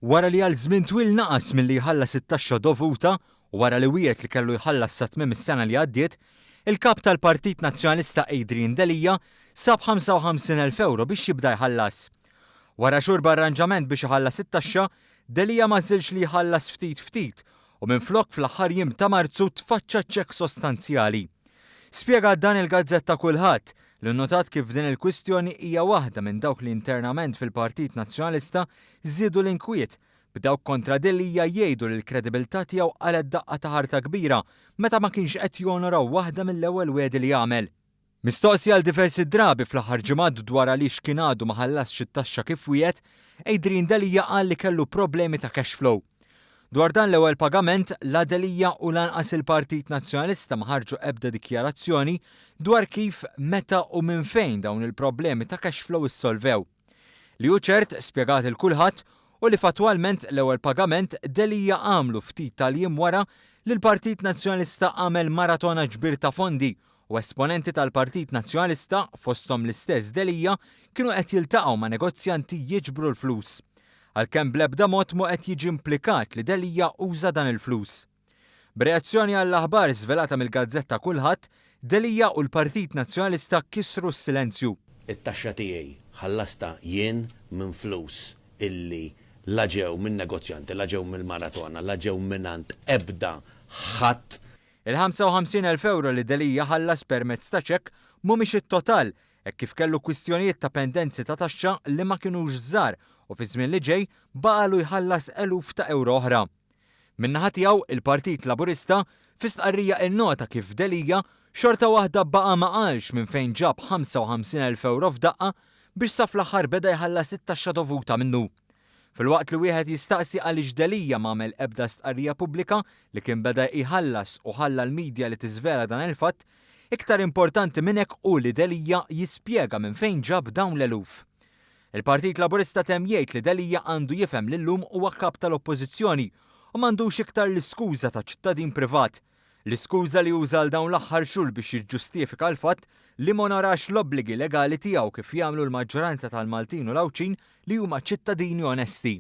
Wara li għal żmien twil naqas milli jħallas it-taxxa dovuta u wara li wiegħed li kellu jħallas sa tmiem is-sena li għaddiet, il-kap tal-Partit Nazzjonalista Adrian Delija sab 55,000 euro biex jibda jħallas. Wara xhur b'arranġament biex iħallas it-taxxa, Delija ma żilx li jħallas ftit u minflok fl-aħħar jiem ta' Marzu tfaċċa ċekk sostanzjali. Spjega dan il-Gazzetta Kulħadd li nnotat kif din il-kwistjoni hija waħda minn dawk li internament fil-Partit Nazzjonalista żiedu l-inkwiet b'dawk kontra Delija jgħidu li l-kredibilità tiegħu qalet daqqa ta' ħarta kbira meta ma kienx qed jonoraw waħda mill-ewwel wiedi li jagħmel. Mistoqsi għal diversi drabi fl-aħħar ġimgħat dwar għaliex kien għadu ma ħallasx it-taxxa kif wiegħed, Adrian Delija qal li kellu problemi ta' cash flow. Dwar dan l-ewwel pagament, la Delija u lanqas il-Partit Nazzjonalista ma ħarġu ebda dikjarazzjoni dwar kif, meta u minn fejn dawn il-problemi ta' cash flow issolvew. Li hu ċert spjegat il-kulħadd u li fatwalment l-ewwel pagament Delija għamlu ftit tal-jiem wara li l-Partit Nazzjonalista għamel maratona ġbir ta' fondi u esponenti tal-Partit Nazzjonalista fosthom l-istess Delija kienu qed jiltaqgħu ma' negozjanti jiġbru l-flus. Għalkemm bl-ebda mod mu qed jiġi implikat li Delija uża dan il-flus. B'reazzjoni għall-aħbar żvelata mill-Gazzetta Kulħadd, Delija u l-Partit Nazzjonalista kisru s-silenzju. It-taxxa tiegħi ħallasta jien minn flus illi la ġew minn negozjanti, la ġew mill-maratona, la ġew minant ebda ħadd. Il-55,000 euro li Delija ħallas permezz ta' ċekk mhumiex it-total hekk kif kellu kwistjonijiet ta' pendenzi ta' taxxa li ma kinux żgħar u fi żmien li ġej baqalu jħallas eluf ta' euro oħra. Min-naħa tiegħu il-Partit Laburista fi stqarrija innota kif Delija xorta waħda baqa' ma qalx minn fejn ġab 55,000 euro f'daqqa biex sa fl-aħħar beda jħallas it-taxxa dovuta minnu. Filwaqt li wieħed jistaqsi għaliex Delija m'għamel ebda stqarrija pubblika li kien beda jħallas u ħalla l-midja li tiżvela dan il-fatt, iktar importanti minn hekk hu li Delija jispjega minn fejn ġab dawn l-eluf. Il-Partit Laburista temm jgħid li Delija għandu jifhem li llum huwa kap tal-Oppożizzjoni u m'għandux iktar l-iskuża ta' ċittadin privat. L-iskuża li juża l dawn l-aħħar xhur biex jiġġustifika l-fatt li ma narax l-obbligi legali tiegħu kif jagħmlu l-maġġoranza tal-Maltin u l-Awċin li huma ċittadini onesti.